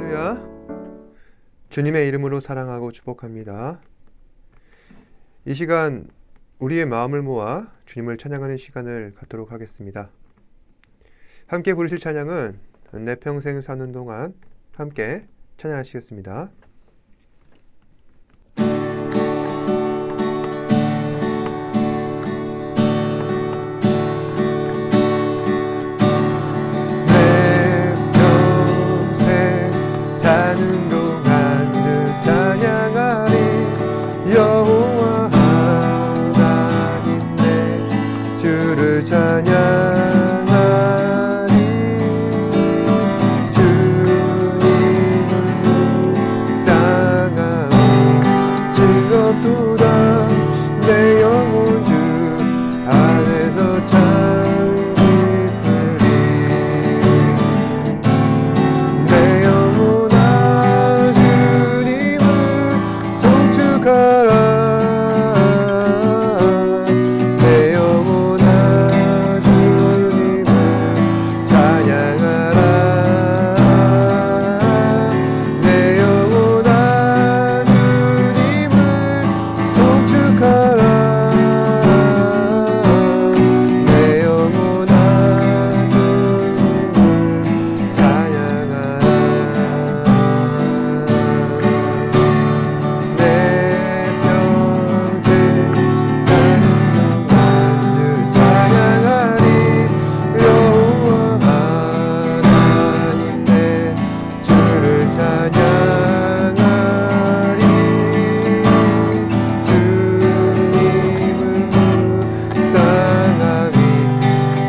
할렐루야. 주님의 이름으로 사랑하고 축복합니다. 이 시간 우리의 마음을 모아 주님을 찬양하는 시간을 갖도록 하겠습니다. 함께 부르실 찬양은 내 평생 사는 동안 함께 찬양하시겠습니다. 사는 동안 늘 찬양하리. 여호와 하나님 내 주를 찬양하리. 주님을 묵상하며 즐겁도다. 내 영혼 주 안에서 참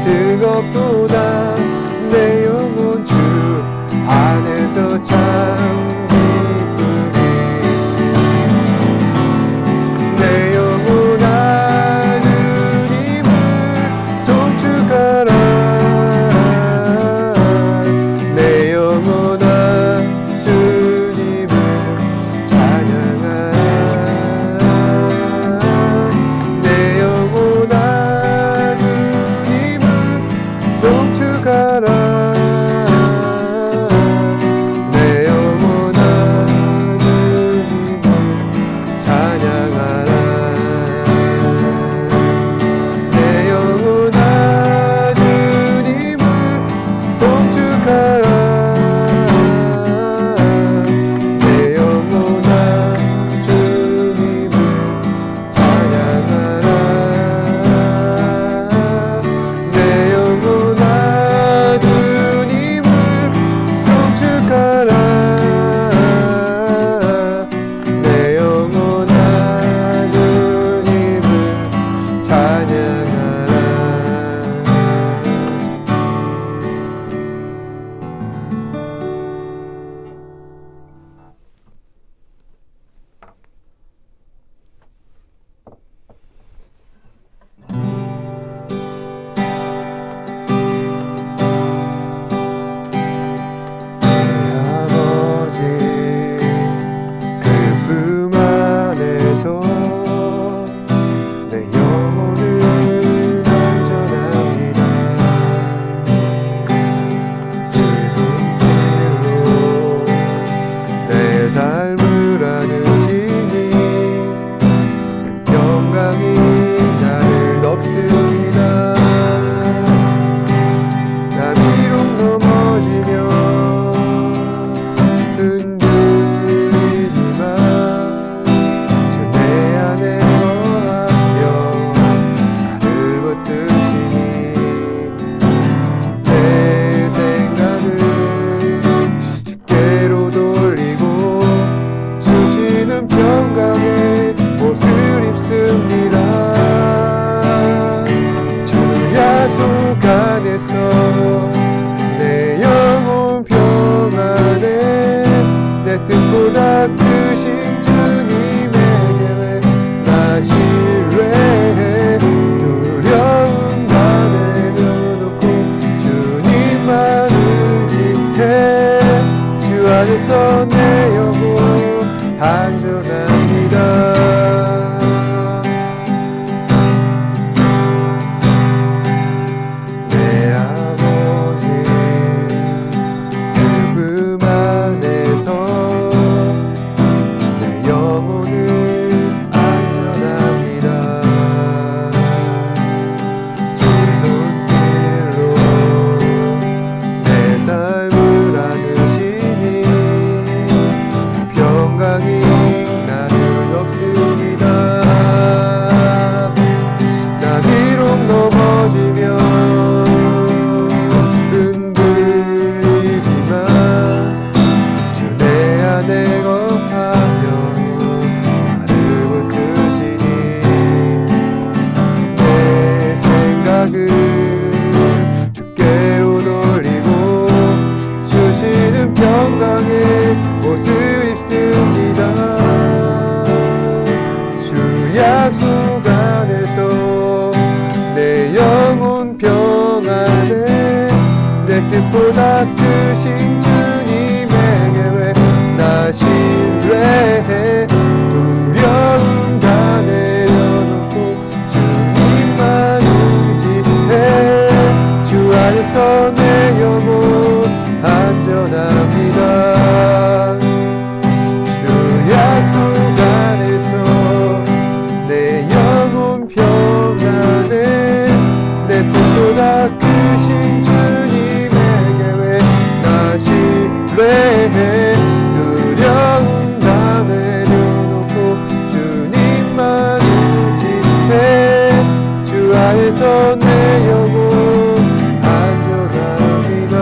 즐겁도다. 내 영혼 주 안에서 참 기쁘리. 내 영혼아 주님을 송축하라. 내 영혼아 주님을 찬양하라. 내 영혼아 송축하라. 내 영혼아 주님을 찬양하라. 내 영혼아 주님을 송축하라. 내 영혼아 주님을 찬양하라. 내 영혼아 주님을 송축하라. 내 영혼아 주님을 찬양하라. 내 영혼 평안에 내 뜻보다 크신 주님의 계획 나 신뢰해. 두려운 밤에 눈놓고 주님만 의지해. 주 안에서 내 영혼 안전합니다. 내 아버지 그 품 안에 옷을 입습니다. 주 약속 안에서 내 영혼 평안해. 내 뜻보다 크신 주님에게 왜 나 신뢰해. 두려움 다 내려놓고 주님만 의지해. 주 안에서 내 영혼 안전합니다. 주 약속 안에서 내 영혼 평안해. 내 뜻보다 크신 주님에게 왜 나 신뢰해. 두려움 다 내려놓고 주님만 의지해. 주 안에서 내 영혼 안전합니다.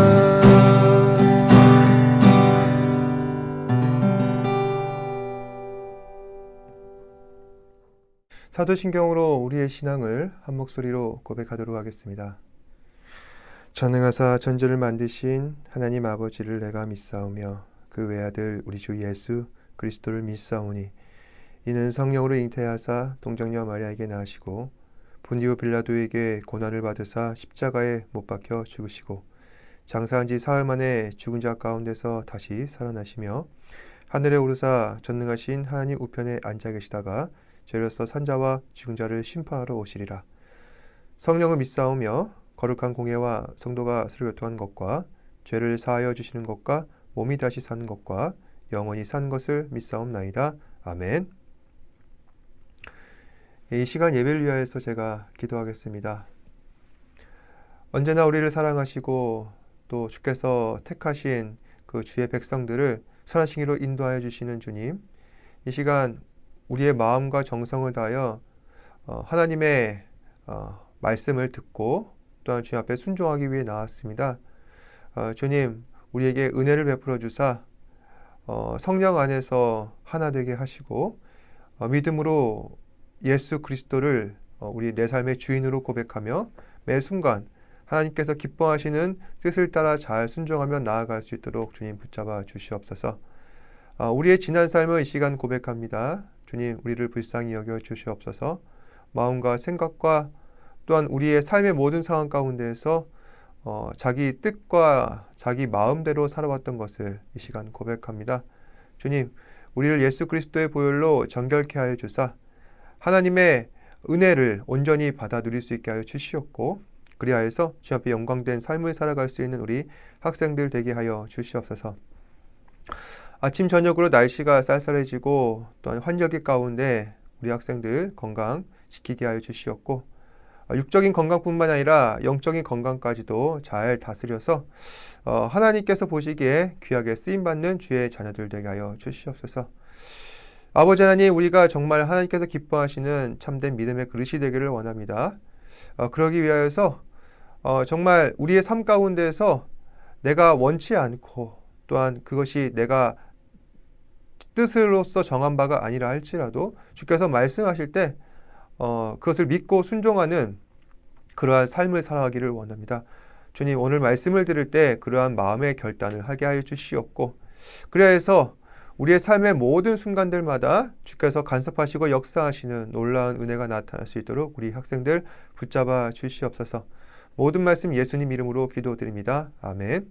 사도신경으로 우리의 신앙을 한 목소리로 고백하도록 하겠습니다. 전능하사 천지를 만드신 하나님 아버지를 내가 믿사오며 그 외아들 우리 주 예수 그리스도를 믿사오니 이는 성령으로 잉태하사 동정녀 마리아에게 낳으시고 본디오 빌라도에게 고난을 받으사 십자가에 못 박혀 죽으시고 장사한 지 사흘 만에 죽은 자 가운데서 다시 살아나시며 하늘에 오르사 전능하신 하나님 우편에 앉아 계시다가 죄로서 산자와 죽은 자를 심판하러 오시리라. 성령을 믿사오며 거룩한 공예와 성도가 서로 교통한 것과 죄를 사하여 주시는 것과 몸이 다시 사는 것과 영원히 산 것을 믿사옵나이다. 아멘. 이 시간 예배를 위하여서 제가 기도하겠습니다. 언제나 우리를 사랑하시고 또 주께서 택하신 그 주의 백성들을 선하신 길로 인도하여 주시는 주님, 이 시간 우리의 마음과 정성을 다하여 하나님의 말씀을 듣고 또한 주님 앞에 순종하기 위해 나왔습니다. 주님, 우리에게 은혜를 베풀어 주사 성령 안에서 하나 되게 하시고 믿음으로 예수 그리스도를 우리 내 삶의 주인으로 고백하며 매 순간 하나님께서 기뻐하시는 뜻을 따라 잘 순종하며 나아갈 수 있도록 주님 붙잡아 주시옵소서. 우리의 지난 삶을 이 시간 고백합니다. 주님, 우리를 불쌍히 여겨 주시옵소서. 마음과 생각과 또한 우리의 삶의 모든 상황 가운데에서 자기 뜻과 자기 마음대로 살아왔던 것을 이 시간 고백합니다. 주님, 우리를 예수 그리스도의 보혈로 정결케 하여 주사 하나님의 은혜를 온전히 받아 누릴 수 있게 하여 주시옵고 그리하여서 주 앞에 영광된 삶을 살아갈 수 있는 우리 학생들 되게 하여 주시옵소서. 아침 저녁으로 날씨가 쌀쌀해지고 또한 환절기 가운데 우리 학생들 건강 지키게 하여 주시옵고 육적인 건강뿐만 아니라 영적인 건강까지도 잘 다스려서 하나님께서 보시기에 귀하게 쓰임받는 주의 자녀들 되게 하여 주시옵소서. 아버지 하나님, 우리가 정말 하나님께서 기뻐하시는 참된 믿음의 그릇이 되기를 원합니다. 그러기 위하여서 정말 우리의 삶 가운데에서 내가 원치 않고 또한 그것이 내가 뜻으로서 정한 바가 아니라 할지라도 주께서 말씀하실 때 그것을 믿고 순종하는 그러한 삶을 살아가기를 원합니다. 주님, 오늘 말씀을 들을 때 그러한 마음의 결단을 하게 하여 주시옵고 그래서 우리의 삶의 모든 순간들마다 주께서 간섭하시고 역사하시는 놀라운 은혜가 나타날 수 있도록 우리 학생들 붙잡아 주시옵소서. 모든 말씀 예수님 이름으로 기도드립니다. 아멘.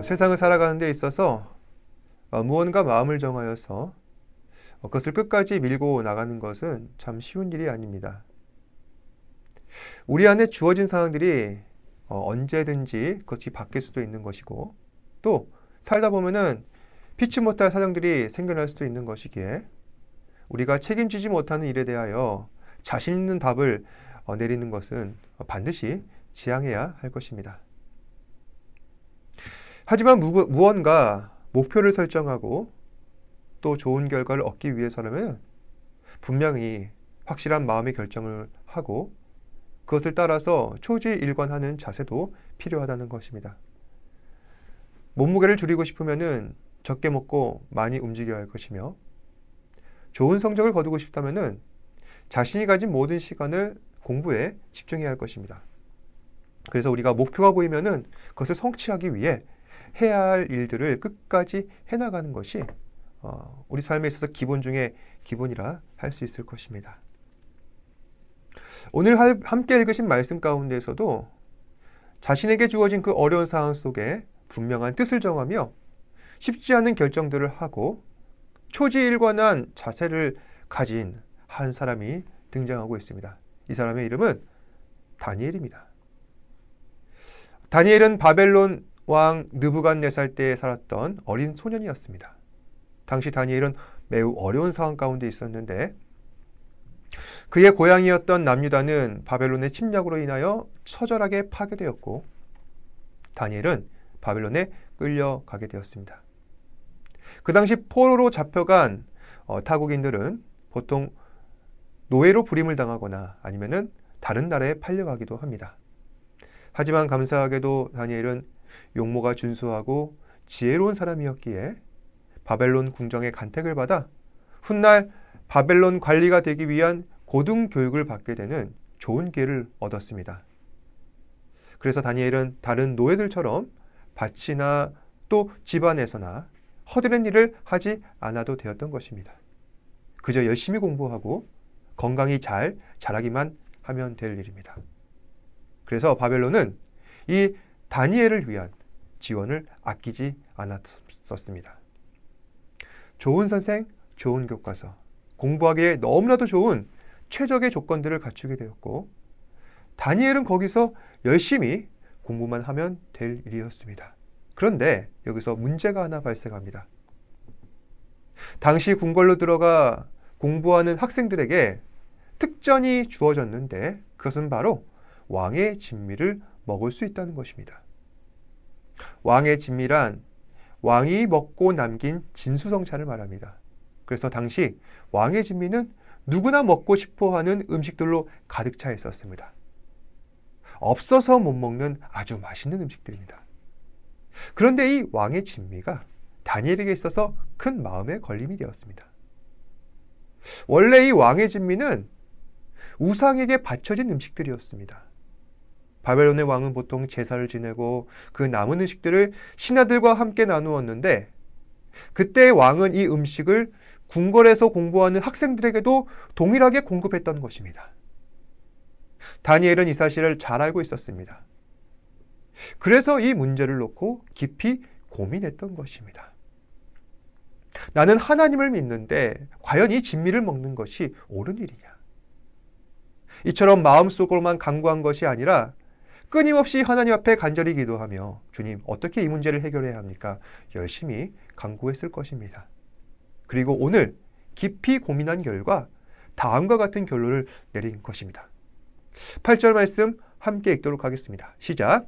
세상을 살아가는 데 있어서 무언가 마음을 정하여서 그것을 끝까지 밀고 나가는 것은 참 쉬운 일이 아닙니다. 우리 안에 주어진 상황들이 언제든지 그것이 바뀔 수도 있는 것이고, 또 살다 보면은 피치 못할 사정들이 생겨날 수도 있는 것이기에 우리가 책임지지 못하는 일에 대하여 자신 있는 답을 내리는 것은 반드시 지양해야 할 것입니다. 하지만 무언가 목표를 설정하고 또 좋은 결과를 얻기 위해서라면 분명히 확실한 마음의 결정을 하고 그것을 따라서 초지일관하는 자세도 필요하다는 것입니다. 몸무게를 줄이고 싶으면은 적게 먹고 많이 움직여야 할 것이며, 좋은 성적을 거두고 싶다면은 자신이 가진 모든 시간을 공부에 집중해야 할 것입니다. 그래서 우리가 목표가 보이면은 그것을 성취하기 위해 해야 할 일들을 끝까지 해나가는 것이 우리 삶에 있어서 기본 중에 기본이라 할 수 있을 것입니다. 오늘 함께 읽으신 말씀 가운데에서도 자신에게 주어진 그 어려운 상황 속에 분명한 뜻을 정하며 쉽지 않은 결정들을 하고 초지일관한 자세를 가진 한 사람이 등장하고 있습니다. 이 사람의 이름은 다니엘입니다. 다니엘은 바벨론 왕 느부갓네살 때에 살았던 어린 소년이었습니다. 당시 다니엘은 매우 어려운 상황 가운데 있었는데 그의 고향이었던 남유다는 바벨론의 침략으로 인하여 처절하게 파괴되었고 다니엘은 바벨론에 끌려가게 되었습니다. 그 당시 포로로 잡혀간 타국인들은 보통 노예로 부림을 당하거나 아니면은 다른 나라에 팔려가기도 합니다. 하지만 감사하게도 다니엘은 용모가 준수하고 지혜로운 사람이었기에 바벨론 궁정의 간택을 받아 훗날 바벨론 관리가 되기 위한 고등 교육을 받게 되는 좋은 기회를 얻었습니다. 그래서 다니엘은 다른 노예들처럼 밭이나 또 집안에서나 허드렛 일을 하지 않아도 되었던 것입니다. 그저 열심히 공부하고 건강히 잘 자라기만 하면 될 일입니다. 그래서 바벨론은 이 다니엘을 위한 지원을 아끼지 않았었습니다. 좋은 선생, 좋은 교과서, 공부하기에 너무나도 좋은 최적의 조건들을 갖추게 되었고 다니엘은 거기서 열심히 공부만 하면 될 일이었습니다. 그런데 여기서 문제가 하나 발생합니다. 당시 궁궐로 들어가 공부하는 학생들에게 특전이 주어졌는데 그것은 바로 왕의 진미를 먹을 수 있다는 것입니다. 왕의 진미란 왕이 먹고 남긴 진수성찬을 말합니다. 그래서 당시 왕의 진미는 누구나 먹고 싶어하는 음식들로 가득 차 있었습니다. 없어서 못 먹는 아주 맛있는 음식들입니다. 그런데 이 왕의 진미가 다니엘에게 있어서 큰 마음의 걸림이 되었습니다. 원래 이 왕의 진미는 우상에게 바쳐진 음식들이었습니다. 바벨론의 왕은 보통 제사를 지내고 그 남은 음식들을 신하들과 함께 나누었는데 그때 왕은 이 음식을 궁궐에서 공부하는 학생들에게도 동일하게 공급했던 것입니다. 다니엘은 이 사실을 잘 알고 있었습니다. 그래서 이 문제를 놓고 깊이 고민했던 것입니다. 나는 하나님을 믿는데 과연 이 진미를 먹는 것이 옳은 일이냐? 이처럼 마음속으로만 간구한 것이 아니라 끊임없이 하나님 앞에 간절히 기도하며 주님 어떻게 이 문제를 해결해야 합니까? 열심히 간구했을 것입니다. 그리고 오늘 깊이 고민한 결과 다음과 같은 결론을 내린 것입니다. 8절 말씀 함께 읽도록 하겠습니다. 시작.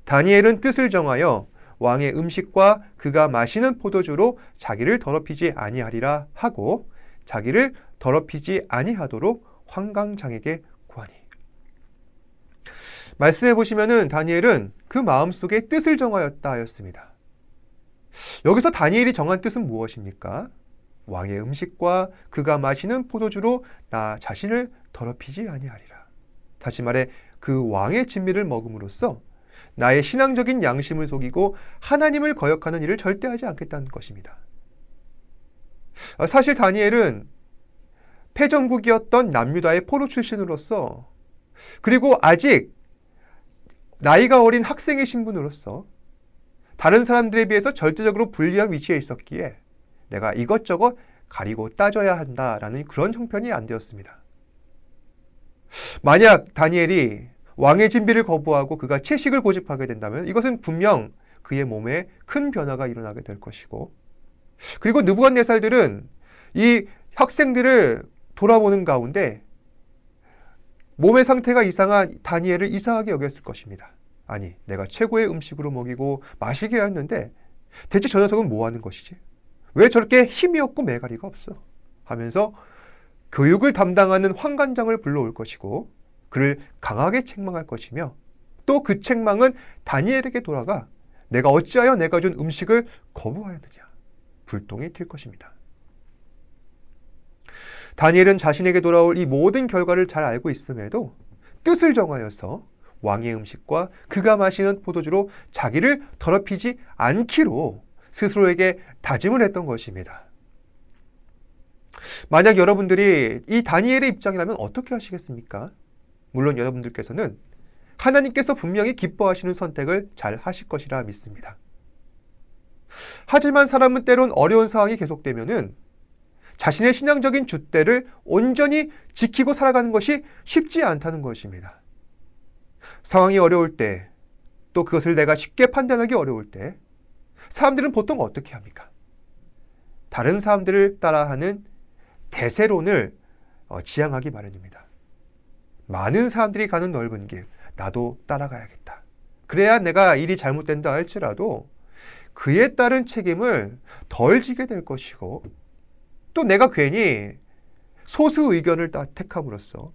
다니엘은 뜻을 정하여 왕의 음식과 그가 마시는 포도주로 자기를 더럽히지 아니하리라 하고 자기를 더럽히지 아니하도록 환강장에게 구하니. 말씀해 보시면은 다니엘은 그 마음속에 뜻을 정하였다 하였습니다. 여기서 다니엘이 정한 뜻은 무엇입니까? 왕의 음식과 그가 마시는 포도주로 나 자신을 더럽히지 아니하리라. 다시 말해 그 왕의 진미를 먹음으로써 나의 신앙적인 양심을 속이고 하나님을 거역하는 일을 절대 하지 않겠다는 것입니다. 사실 다니엘은 패전국이었던 남유다의 포로 출신으로서 그리고 아직 나이가 어린 학생의 신분으로서 다른 사람들에 비해서 절대적으로 불리한 위치에 있었기에 내가 이것저것 가리고 따져야 한다라는 그런 형편이 안 되었습니다. 만약 다니엘이 왕의 진비를 거부하고 그가 채식을 고집하게 된다면 이것은 분명 그의 몸에 큰 변화가 일어나게 될 것이고, 그리고 느부갓네살들은 이 학생들을 돌아보는 가운데 몸의 상태가 이상한 다니엘을 이상하게 여겼을 것입니다. 아니, 내가 최고의 음식으로 먹이고 마시게 했는데 대체 저 녀석은 뭐 하는 것이지? 왜 저렇게 힘이 없고 매가리가 없어? 하면서 교육을 담당하는 환관장을 불러올 것이고 그를 강하게 책망할 것이며, 또 그 책망은 다니엘에게 돌아가 내가 어찌하여 내가 준 음식을 거부하였느냐 불똥이 튈 것입니다. 다니엘은 자신에게 돌아올 이 모든 결과를 잘 알고 있음에도 뜻을 정하여서 왕의 음식과 그가 마시는 포도주로 자기를 더럽히지 않기로 스스로에게 다짐을 했던 것입니다. 만약 여러분들이 이 다니엘의 입장이라면 어떻게 하시겠습니까? 물론 여러분들께서는 하나님께서 분명히 기뻐하시는 선택을 잘 하실 것이라 믿습니다. 하지만 사람은 때론 어려운 상황이 계속되면은 자신의 신앙적인 줏대를 온전히 지키고 살아가는 것이 쉽지 않다는 것입니다. 상황이 어려울 때, 또 그것을 내가 쉽게 판단하기 어려울 때 사람들은 보통 어떻게 합니까? 다른 사람들을 따라하는 대세론을 지향하기 마련입니다. 많은 사람들이 가는 넓은 길, 나도 따라가야겠다. 그래야 내가 일이 잘못된다 할지라도 그에 따른 책임을 덜 지게 될 것이고, 또 내가 괜히 소수 의견을 택함으로써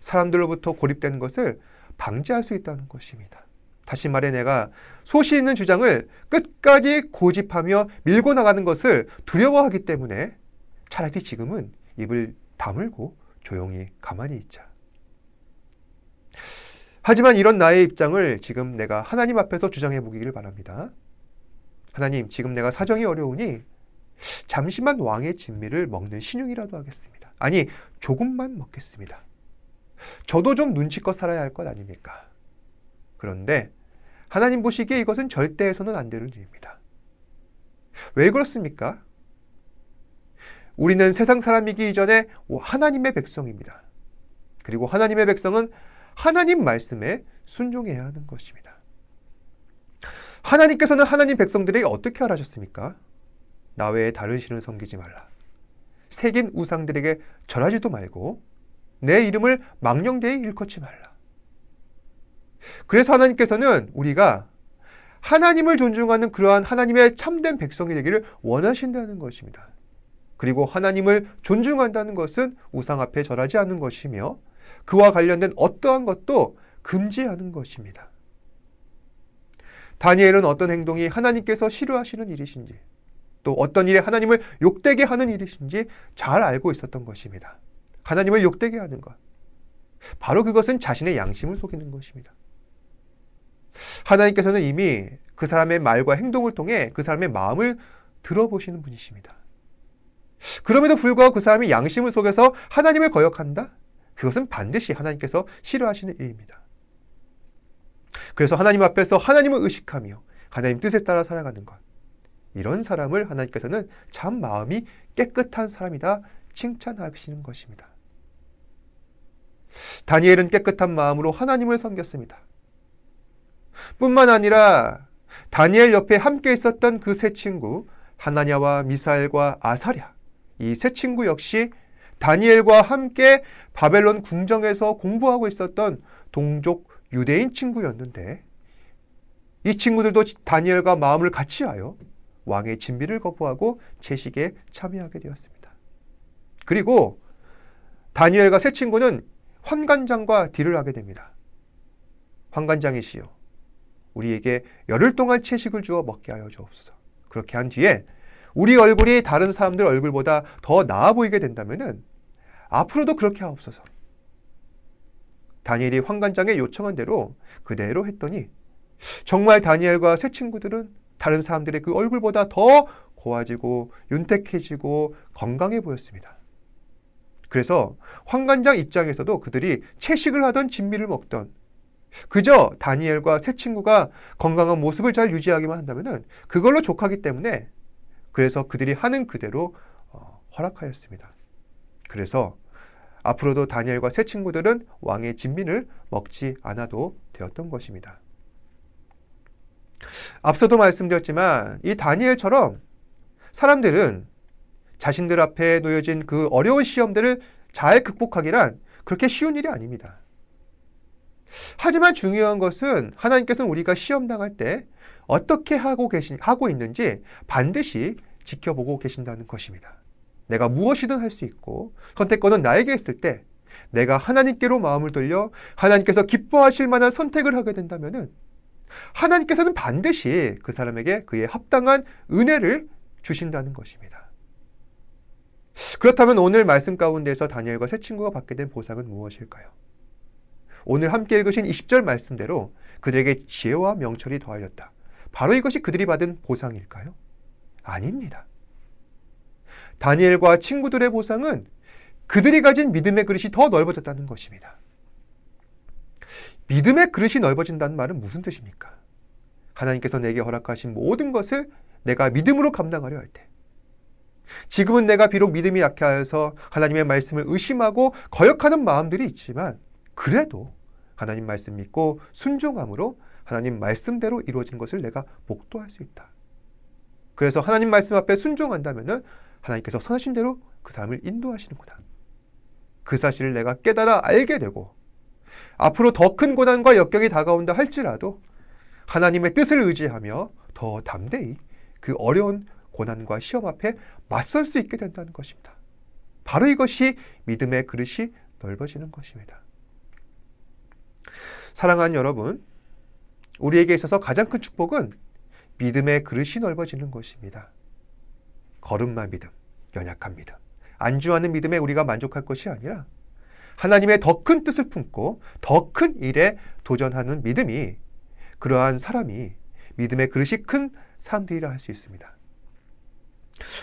사람들로부터 고립되는 것을 방지할 수 있다는 것입니다. 다시 말해 내가 소신 있는 주장을 끝까지 고집하며 밀고 나가는 것을 두려워하기 때문에 차라리 지금은 입을 다물고 조용히 가만히 있자. 하지만 이런 나의 입장을 지금 내가 하나님 앞에서 주장해 보기를 바랍니다. 하나님, 지금 내가 사정이 어려우니 잠시만 왕의 진미를 먹는 신용이라도 하겠습니다. 아니, 조금만 먹겠습니다. 저도 좀 눈치껏 살아야 할 것 아닙니까? 그런데 하나님 보시기에 이것은 절대 해서는 안 되는 일입니다. 왜 그렇습니까? 우리는 세상 사람이기 이전에 하나님의 백성입니다. 그리고 하나님의 백성은 하나님 말씀에 순종해야 하는 것입니다. 하나님께서는 하나님 백성들에게 어떻게 하라셨습니까? 나 외에 다른 신을 섬기지 말라. 새긴 우상들에게 절하지도 말고 내 이름을 망령되이 일컫지 말라. 그래서 하나님께서는 우리가 하나님을 존중하는 그러한 하나님의 참된 백성이 되기를 원하신다는 것입니다. 그리고 하나님을 존중한다는 것은 우상 앞에 절하지 않는 것이며 그와 관련된 어떠한 것도 금지하는 것입니다. 다니엘은 어떤 행동이 하나님께서 싫어하시는 일이신지, 또 어떤 일에 하나님을 욕되게 하는 일이신지 잘 알고 있었던 것입니다. 하나님을 욕되게 하는 것, 바로 그것은 자신의 양심을 속이는 것입니다. 하나님께서는 이미 그 사람의 말과 행동을 통해 그 사람의 마음을 들어보시는 분이십니다. 그럼에도 불구하고 그 사람이 양심을 속여서 하나님을 거역한다? 그것은 반드시 하나님께서 싫어하시는 일입니다. 그래서 하나님 앞에서 하나님을 의식하며 하나님 뜻에 따라 살아가는 것, 이런 사람을 하나님께서는 참 마음이 깨끗한 사람이다 칭찬하시는 것입니다. 다니엘은 깨끗한 마음으로 하나님을 섬겼습니다. 뿐만 아니라 다니엘 옆에 함께 있었던 그 세 친구 하나냐와 미사엘과 아사랴, 이 세 친구 역시 다니엘과 함께 바벨론 궁정에서 공부하고 있었던 동족 유대인 친구였는데, 이 친구들도 다니엘과 마음을 같이 하여 왕의 진비를 거부하고 채식에 참여하게 되었습니다. 그리고 다니엘과 세 친구는 환관장과 딜을 하게 됩니다. 환관장이시여, 우리에게 열흘 동안 채식을 주어 먹게 하여 주옵소서. 그렇게 한 뒤에 우리 얼굴이 다른 사람들 얼굴보다 더 나아 보이게 된다면은 앞으로도 그렇게 하옵소서. 다니엘이 환관장에 요청한 대로 그대로 했더니 정말 다니엘과 세 친구들은 다른 사람들의 그 얼굴보다 더 고와지고 윤택해지고 건강해 보였습니다. 그래서 환관장 입장에서도 그들이 채식을 하던 진미를 먹던 그저 다니엘과 세 친구가 건강한 모습을 잘 유지하기만 한다면 그걸로 족하기 때문에 그래서 그들이 하는 그대로 허락하였습니다. 그래서 앞으로도 다니엘과 세 친구들은 왕의 진민을 먹지 않아도 되었던 것입니다. 앞서도 말씀드렸지만 이 다니엘처럼 사람들은 자신들 앞에 놓여진 그 어려운 시험들을 잘 극복하기란 그렇게 쉬운 일이 아닙니다. 하지만 중요한 것은 하나님께서는 우리가 시험당할 때 어떻게 하고 있는지 반드시 지켜보고 계신다는 것입니다. 내가 무엇이든 할 수 있고 선택권은 나에게 있을 때 내가 하나님께로 마음을 돌려 하나님께서 기뻐하실 만한 선택을 하게 된다면 하나님께서는 반드시 그 사람에게 그의 합당한 은혜를 주신다는 것입니다. 그렇다면 오늘 말씀 가운데서 다니엘과 세 친구가 받게 된 보상은 무엇일까요? 오늘 함께 읽으신 20절 말씀대로 그들에게 지혜와 명철이 더하였다. 바로 이것이 그들이 받은 보상일까요? 아닙니다. 다니엘과 친구들의 보상은 그들이 가진 믿음의 그릇이 더 넓어졌다는 것입니다. 믿음의 그릇이 넓어진다는 말은 무슨 뜻입니까? 하나님께서 내게 허락하신 모든 것을 내가 믿음으로 감당하려 할 때, 지금은 내가 비록 믿음이 약해서 하나님의 말씀을 의심하고 거역하는 마음들이 있지만 그래도 하나님 말씀 믿고 순종함으로 하나님 말씀대로 이루어진 것을 내가 목도할 수 있다. 그래서 하나님 말씀 앞에 순종한다면 하나님께서 선하신 대로 그 사람을 인도하시는구나. 그 사실을 내가 깨달아 알게 되고 앞으로 더 큰 고난과 역경이 다가온다 할지라도 하나님의 뜻을 의지하며 더 담대히 그 어려운 고난과 시험 앞에 맞설 수 있게 된다는 것입니다. 바로 이것이 믿음의 그릇이 넓어지는 것입니다. 사랑하는 여러분, 우리에게 있어서 가장 큰 축복은 믿음의 그릇이 넓어지는 것입니다. 거듭난 믿음, 연약한 믿음, 안주하는 믿음에 우리가 만족할 것이 아니라 하나님의 더 큰 뜻을 품고 더 큰 일에 도전하는 믿음이, 그러한 사람이 믿음의 그릇이 큰 사람들이라 할 수 있습니다.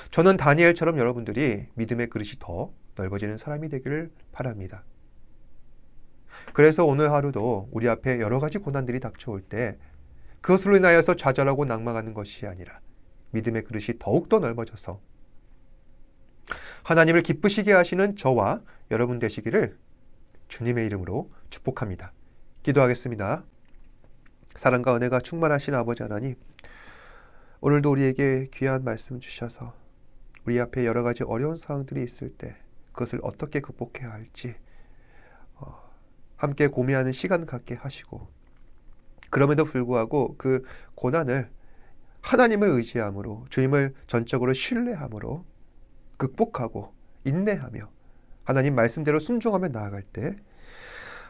저는 다니엘처럼 여러분들이 믿음의 그릇이 더 넓어지는 사람이 되기를 바랍니다. 그래서 오늘 하루도 우리 앞에 여러 가지 고난들이 닥쳐올 때 그것으로 인하여서 좌절하고 낙망하는 것이 아니라 믿음의 그릇이 더욱더 넓어져서 하나님을 기쁘시게 하시는 저와 여러분 되시기를 주님의 이름으로 축복합니다. 기도하겠습니다. 사랑과 은혜가 충만하신 아버지 하나님, 오늘도 우리에게 귀한 말씀 주셔서 우리 앞에 여러 가지 어려운 상황들이 있을 때 그것을 어떻게 극복해야 할지 함께 고민하는 시간 갖게 하시고, 그럼에도 불구하고 그 고난을 하나님을 의지함으로, 주님을 전적으로 신뢰함으로 극복하고 인내하며 하나님 말씀대로 순종하며 나아갈 때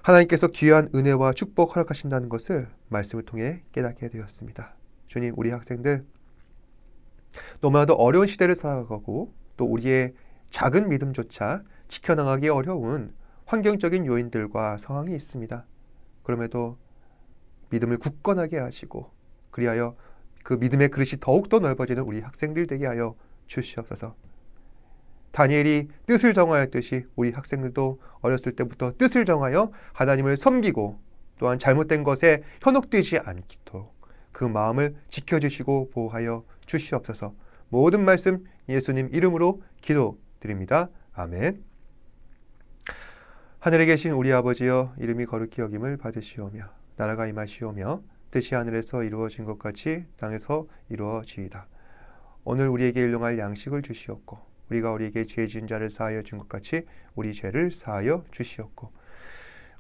하나님께서 귀한 은혜와 축복 허락하신다는 것을 말씀을 통해 깨닫게 되었습니다. 주님, 우리 학생들 너무나도 어려운 시대를 살아가고 또 우리의 작은 믿음조차 지켜나가기 어려운 환경적인 요인들과 상황이 있습니다. 그럼에도 믿음을 굳건하게 하시고 그리하여 그 믿음의 그릇이 더욱더 넓어지는 우리 학생들 되게 하여 주시옵소서. 다니엘이 뜻을 정하였듯이 우리 학생들도 어렸을 때부터 뜻을 정하여 하나님을 섬기고 또한 잘못된 것에 현혹되지 않도록 그 마음을 지켜주시고 보호하여 주시옵소서. 모든 말씀 예수님 이름으로 기도드립니다. 아멘. 하늘에 계신 우리 아버지여, 이름이 거룩히 여김을 받으시오며 나라가 임하시오며 뜻이 하늘에서 이루어진 것 같이 땅에서 이루어지이다. 오늘 우리에게 일용할 양식을 주시옵고 우리가 우리에게 죄 지은 자를 사하여 준 것 같이 우리 죄를 사하여 주시옵고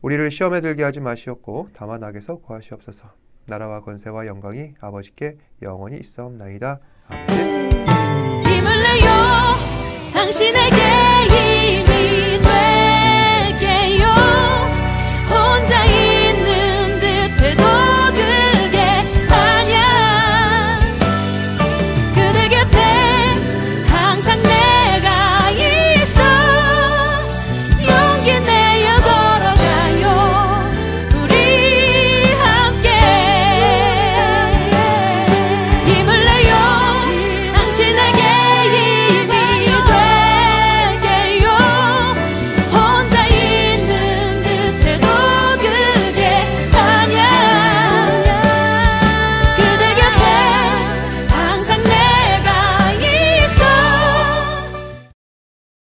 우리를 시험에 들게 하지 마시옵고 다만 악에서 구하시옵소서. 나라와 권세와 영광이 아버지께 영원히 있사옵나이다. 아멘. 힘을 내요 당신의